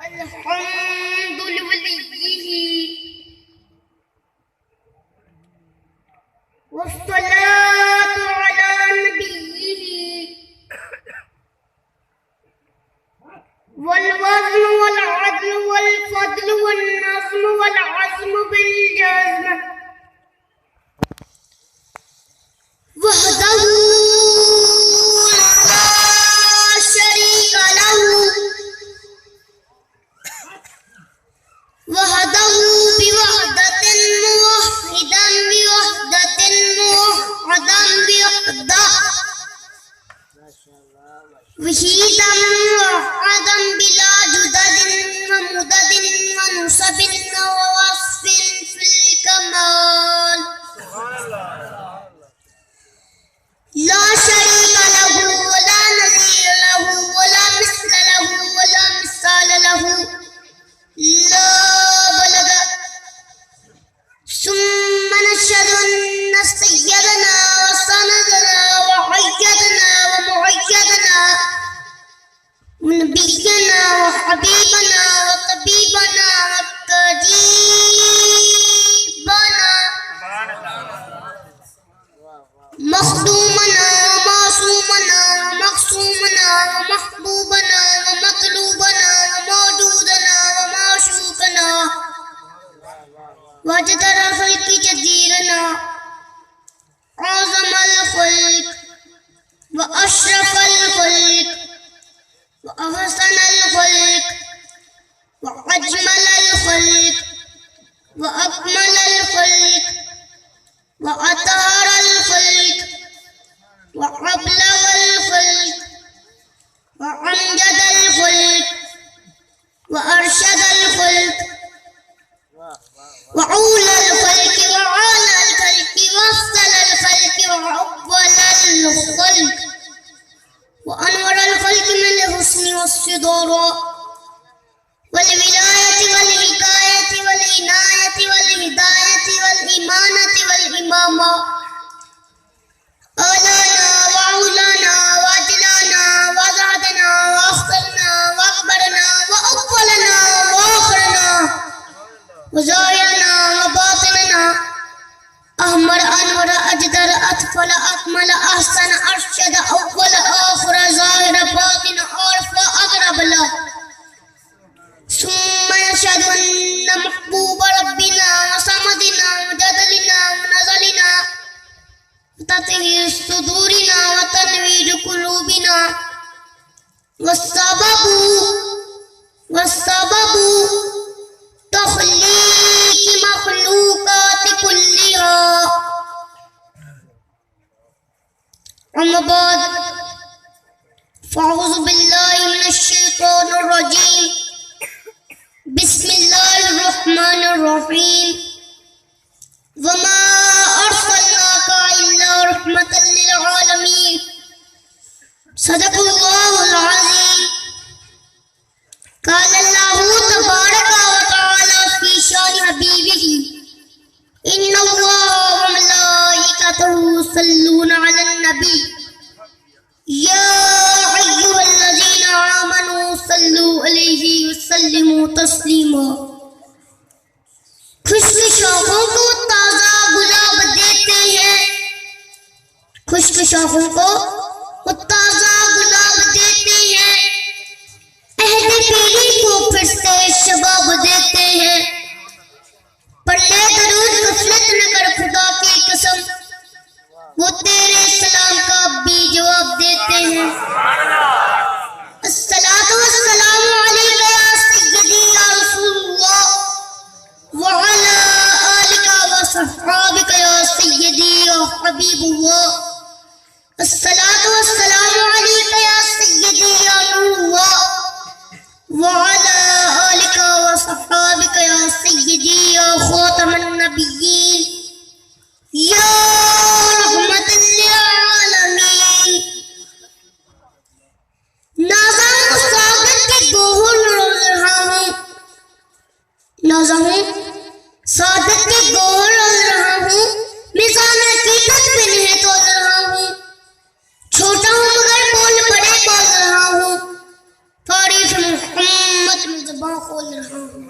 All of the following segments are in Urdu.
الحمد لوليه والصلاة على نبيه والوزن والعدل والفضل والنظم والعزم بالجزم وحده لا شريك له وحده بوحدة موحدا بوحدة موحدا بوحدة وحيدا موحدا بلا جدد ومدد ونصب ووصف في الكمال لا شريك له ولا نظير له ولا مثل له ولا مثال له لا بلغ ثم نشهد أن سيدنا وسندنا وحيدنا ومعيدنا ونبينا وحبيبنا وطبيبنا وكريمنا مخدومنا ومعصومنا ومقسومنا ومحبوبنا ومطلوبنا وموجودنا ومعشوقنا وجدر الخلق جديرنا أعظم الخلق وأشرف الخلق وأحسن الخلق وأجمل الخلق وأكمل الخلق وأطهر الخلق وأبلغ الخلق وأمجد الخلق وأرشد الخلق وأولى الخلق وعلى الخلق وأفضل الخلق وأول الخلق وأنور الخلق من الحسن والصدور والولاية والحكاية والعناية والهداية والإمانة والإمامة أولانا وأولانا وأجلانا وأزادنا وأخطرنا وأكبرنا وأولنا وآخرنا وظاهرنا وباطننا أحمر أنور أجدر أطفل أكمل أحسن أرشد أول آخر ظاهر باطن عرف أقرب له ثم نشهد أن محبوب ربنا وصمدنا وجدلنا ونزلنا وتطهير صدورنا وتنوير قلوبنا والسبب تخليق مخلوقات كلها أما بعد فأعوذ بالله من الشيطان الرجيم بسم الله الرحمن الرحيم وما أرسلناك إلا رحمة للعالمين صدق الله العظيم قال الله تبارك وتعالى في شان حبيبه إن الله وملائكته يصلون على النبي يا أيها الذين آمنوا صلوا عليه وسلموا تسلیما خشک شاخوں کو تازہ گلاب دیتے ہیں خشک شاخوں کو تازہ گلاب دیتے ہیں عہد پیری کو پھر سے شباب دیتے ہیں پڑھ لے درود غفلت نہ کر خدا کی قسم وہ تیرے سلام کا بھی جواب دیتے ہیں الصلاۃ والسلام علیک یا سیدی یا رسول اللہ وعلی آلک وصحابک یا سیدی یا حبیب اللہ الصلاۃ والسلام علیک یا سیدی یا نور اللہ وعلی آلک وصحابک یا سیدی یا خاتم النبیین یا رحمت للعالمین نازاں سعادت کے گوہر روز رہا ہوں نازاں سعادت کے گوہر روز رہا ہوں میزان حقیقت پہ نہیں تول رہا ہوں چھوٹا ہوں مگر بول بڑے بول رہا ہوں تعریف محمد زبان کھول رہا ہوں.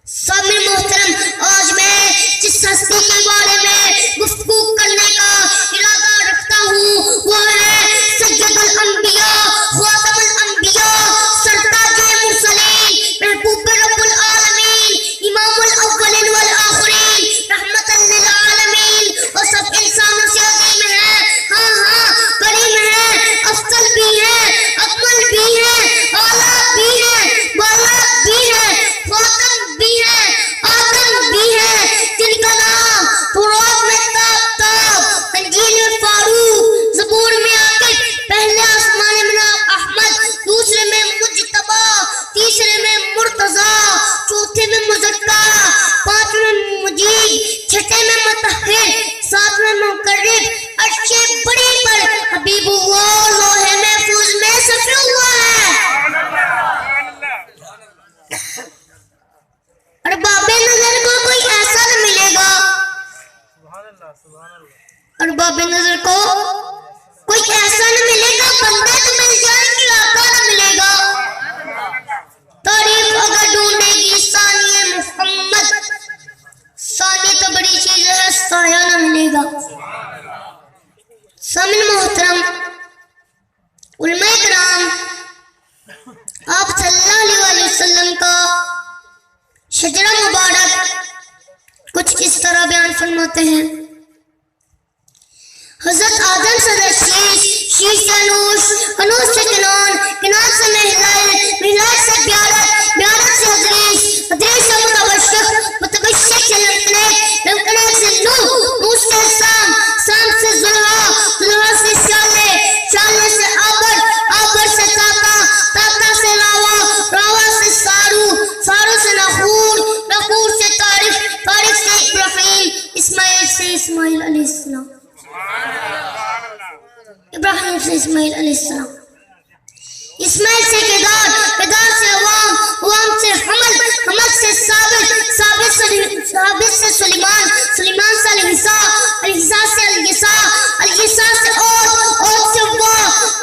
سامنے محترم، آج میں جس ہستی کے بارے میں گفتگو کرنے کا ارادہ رکھتا ہوں وہ ہے سید الانبیاء، خاتم الانبیاء، سرتاج مرسلین، محبوب رب العالمین، امام الاولین والآخرین، رحمت للعالمین، اور سب انسانوں سے عظیم ہے. ہاں کریم ہے، افضل بھی ہے، اکمل بھی ہے، اعلیٰ بھی ہے، بالا بھی ہے، خاتم بھی ہے، آدم بھی ہے، جن کا نام تورات میں تاب، انجیل میں فاروق، زبور میں عاقب، پہلے آسمان میں احمد، دوسرے میں مجتبی، تیسرے میں مرتضی، چوتھے میں مزکا، پانچویں میں مجید، چھٹے میں مطہر، ساتویں میں مقرب، عرش بڑی پر حبیب اللہ لوح محفوظ میں صفی ہوا ہے. ارباب نظر کو کوئی ایسا نہ ملے گا، ارباب نظر کو کوئی ایسا نہ ملے گا، بندے تو مل جائیں گے، آقا نہ ملے گا. تاریخ اگر ڈھونڈے گی ثانی محمد، ثانی تو بڑی چیز ہے، سایہ نہ ملے گا. سامن محترم، علماء کرام آپ صلی اللہ علیہ وسلم کا شجرہ مبارک کچھ اس طرح بیان فرماتے ہیں. حضرت آدم سے شیش، شیش سے انوش، انوش سے کنان، کنان سے محلال، محلال سے بیارت، بیارت سے حدریس، حدریس سے متوشق، متوشق سے لمکنیک، لمکنیک سے نوح، نوح سے سام، سام سے زلحہ، زلحہ سے شالے، شالے سے آبر، آبر سے تاتا، تاتا سے راوا، راوا سے سارو، سارو سے نخور، نخور سے تاریخ، تاریخ سے ابراہیم، اسماعیل سے اسماعیل علیہ السلام، ابراہیم سے اسماعیل علیہ السلام، اسماعیل سے کدار، کدار سے عوام، عوام سے حمل، حمل سے ثابت، ثابت سے سلیمان، سلیمان سے الحسا، الحسا سے الگسا، الگسا سے اوت سے ابا،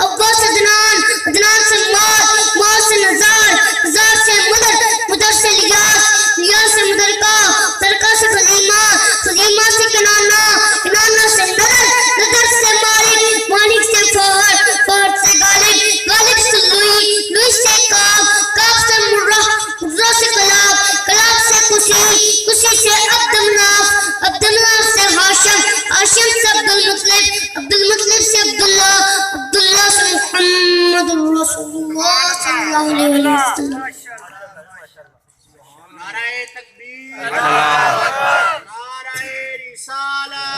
ابا سے عدنان، عدنان سے موت، موت سے نزار، نزار سے مدر، مدر سے لیاس، لیاس سے مدرکہ، ترکہ سے خزیمہ، خزیمہ سے کنانہ، کنانہ سے ندر، ندر سے مالک، مالک سے فہر، فہر سے غالب، غالب سے لوئی، لوئی سے کاف، کاف سے مرہ، مرہ سے کلاب، کلاب سے کسی، کسی سے عبدالناف، عبدالناف سے حاشم، حاشم سے عبدالمطلب، عبدالمطلب سے عبداللہ، عبداللہ سے محمد رسول اللہ صلی اللہ علیہ وسلم. نعرہ تکبیر، نعرہ رسالت،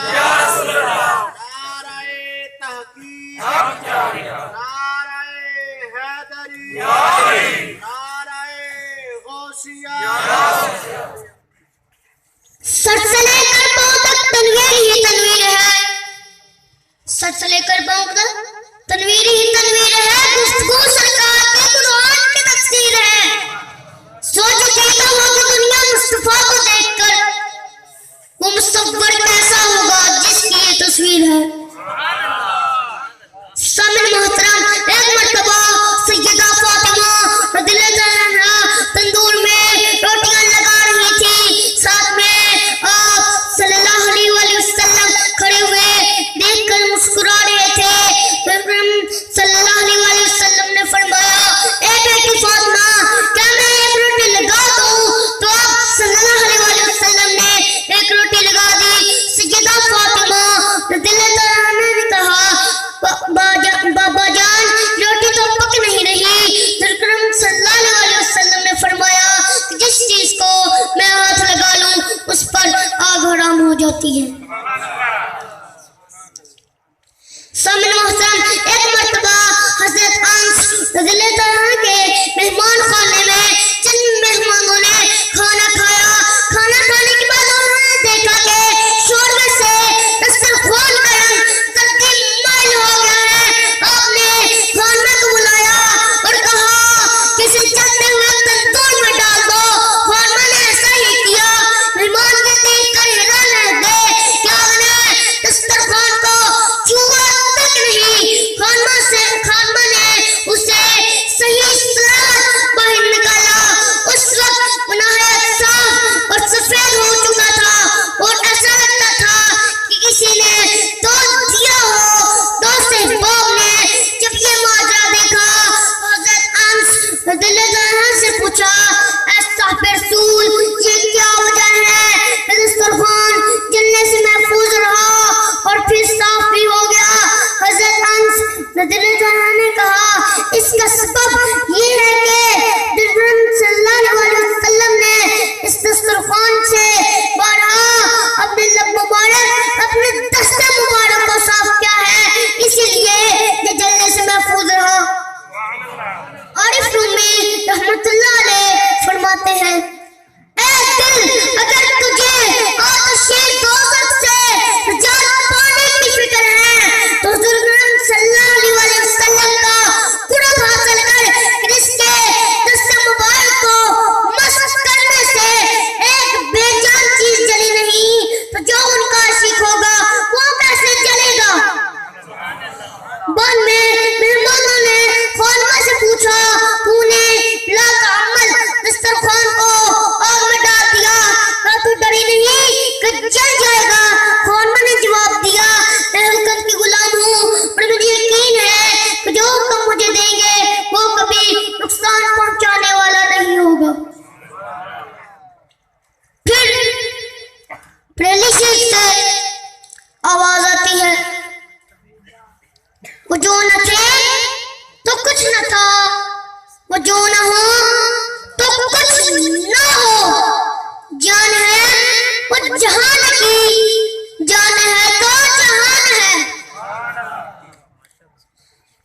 نعرہ تحقیق، نعرہ حیدری، نعرہ غوثیہ. سر سے لے کر پاؤں تک تنویر ہی تنویر ہے، سر سے لے کر پاؤں تک تنویر ہی تنویر ہے. گفتگو سرکار کے قرآن کی تفسیر ہے. سوچ کہتا ہوں کہ دنیا مصطفیٰ کو دیکھ کر وہ مصور کیسا ہوگا جس کی یہ تصویر ہے. سامن محترم، ایک مرتبہ سیدہ فاطمہ رضی اللہ عنہا تندور میں روٹیاں لگا رہی تھی، ساتھ میں آپ صلی اللہ علیہ وسلم کھڑے ہوئے دیکھ کر مسکرا رہے تھے. صلی اللہ علیہ وسلم نے فرمایا، اے بیٹی فاطمہ، کیا میں ایک روٹی لگا دوں؟ تو آپ صلی اللہ علیہ وسلم نے ایک روٹی لگا دی. سیدہ فاطمہ رضی اللہ عنہا نے کہا، بابا جان روٹی تو پک نہیں رہی. اکرم صلی اللہ علیہ وسلم نے فرمایا کہ جس چیز کو میں ہاتھ لگا لوں اس پر آگ حرام ہو جاتی ہے. سامنے محترم، ایک مرتبہ حضرت انس رضی اللہ عنہ کے مہمان خانے میں چند مہمانوں نے کھانا کھایا. کھانا کھانے کے بعد انہوں نے دیکھا کہ شوربے سے دسترخوان کا رنگ تبدیل مائل ہو گیا ہے. آپ نے خانہ کو بلایا اور کہا کسی چلتے ہوئے تندور میں ڈال دو. خانہ نے ایسا ہی کیا. مہمان کے دیکھ کر حیران رہ گئے کہ آپ نے دسترخوان کو چھوا تک نہیں. عنہ نے کہا اس کا سبب یہ ہے کہ حضرت صلی اللہ علیہ وسلم نے اس دسترخوان سے بارہا اپنے لب مبارک اپنے دست مبارک کو صاف کیا ہے، اسی لیے یہ جلنے سے محفوظ رہا۔ عارف رومی رحمت اللہ علیہ فرماتے ہیں اے دل اگر تجھے آتش دوزخ سے نجات پانے کی فکر ہے تو حضور صلی اللہ علیہ وسلم کا قرب حاصل کر اس کے دست مبارک کو مس کرنے سے ایک بے جان چیز جلی نہیں تو جو ان کا عاشق ہوگا وہ کیسے جلے گا۔ بعد میں مہمانوں نے خانمہ سے پوچھا تو نے لا کا عمل دسترخوان کو آگ میں ڈال دیا، کہا تو ڈری نہیں کہ جل جائے گا؟ خانمہ نے جواب دیا میں حکم کی غلام ہوں اور مجھے یقین ہے کہ جو حکم مجھے دیں گے وہ کبھی نقصان پہنچانے والا نہیں ہوگا۔ پھر پہلی شیخ سے آواز آتی ہے وہ جو نہ تھے تو کچھ نہ تھا، وہ جو نہ ہو تو کچھ نہ ہو، جان ہے وہ جہان کی، جان ہے تو جہان ہے۔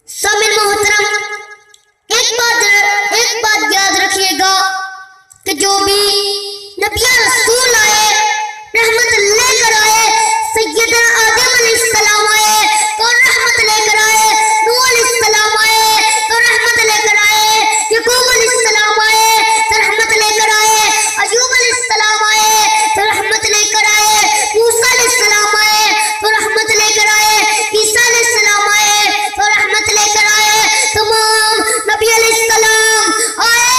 سامعین محترم، ایک بات یاد رکھیے گا کہ جو بھی نبی رسول آئے، رحمت لے کر آئے، سیدنا آدم علیہ السلام آئے تو رحمت لے کر آئے، نوح علیہ السلام آئے تو رحمت لے کر آئے، یعقوب علیہ السلام آئے تو رحمت لے کر آئے، ایوب علیہ السلام آئے تو رحمت لے کر آئے، موسیٰ علیہ السلام آئے تو رحمت لے کر آئے، عیسیٰ علیہ السلام آئے تو رحمت لے کر آئے، تمام نبی علیہ السلام آئے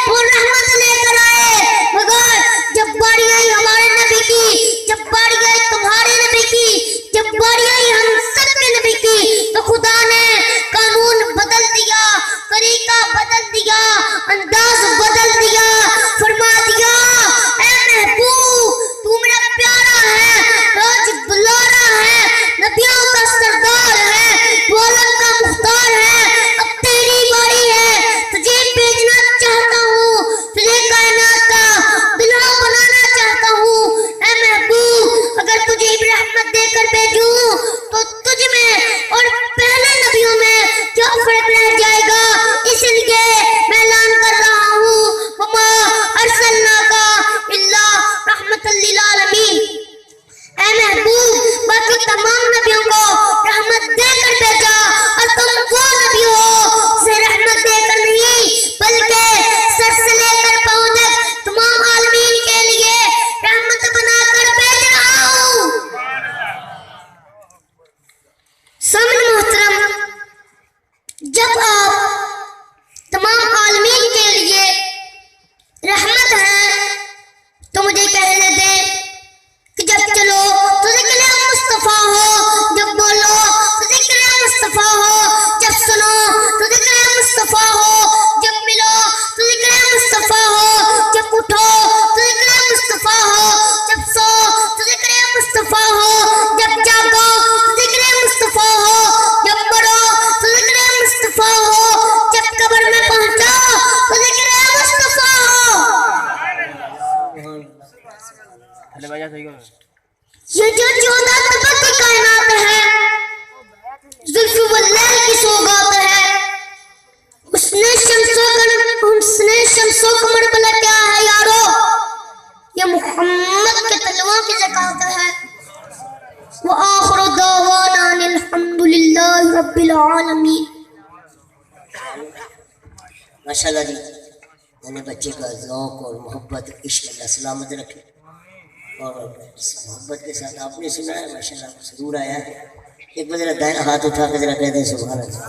تو رحمت لے کر آئے، مگر جب باری آئی ہمارے نبی کی، جب باری آئی تمہارے نبی کی، جب باری آئی ہم سب کے نبی کی تو خدا نے قانون بدل دیا، طریقہ بدل دیا، انداز بدل دیا، فرما دیا اے محبوب تو میرا پیارا ہے، راج دلارا ہے، نبیوں کا سردار ہے، تو عالم کا مختار ہے، اب تیری باری ہے، تجھے بھیجنا چاہتا ہوں، تجھے کائنات کا دلہا بنانا چاہتا ہوں۔ اے محبوب اگر تجھے رحمت دے کر بھیجوں تو تجھ میں اور پہلے نبیوں میں کیا فرق رہ جائے گا، اس لیے میں اعلان کر رہا ہوں وما ارسلناک الا رحمت للعالمین۔ اے محبوب باقی تمام نبیوں کو رحمت دے کر بھیجا اور تم وہ نبی ہو سے رحمت دے کر نہیں بلکہ سر سے لے کر پاؤں تک تمام عالمین کے لیے رحمت بنا کر بھیج رہا ہوں۔ سامعین محترم، جب آپ تمام عالمین کے لیے رحمت ہے تو مجھے کہنے دیں کہ جب چلو تو ذکر مصطفیٰ ہو، جب بولو تو ذکر مصطفیٰ ہو، جب سنو تو ذکر مصطفیٰ ہو، جب ملو تو ذکر مصطفیٰ ہو، جب اٹھو تو ذکر مصطفیٰ ہو، جب سو تو ذکر مصطفیٰ ہو، جب جاگو تو ذکر مصطفیٰ ہو، جب مرو تو ذکر مصطفیٰ ہو، جب قبر میں پہنچو تو ذکر مصطفیٰ ہو۔ یہ جو 14 طبق کی کائنات ہے، زلف واللیل کی سوگات ہے، حسن شمس و قمر بلا کیا ہے یارو، یہ محمد کے تلووں کی زکاة ہے۔ وآخر دعوانا ان الحمدللہ رب العالمین۔ ماشاءاللہ جی، میں نے بچے کا ذوق اور محبت عشق اللہ سلامت رکھے، اور اس محبت کے ساتھ آپ نے سنا ہے ماشاءاللہ سرور آیا ہے۔ ایک بار ذرا دائیں ہاتھ اٹھا کے ذرا کہہ دیں سبحان اللہ۔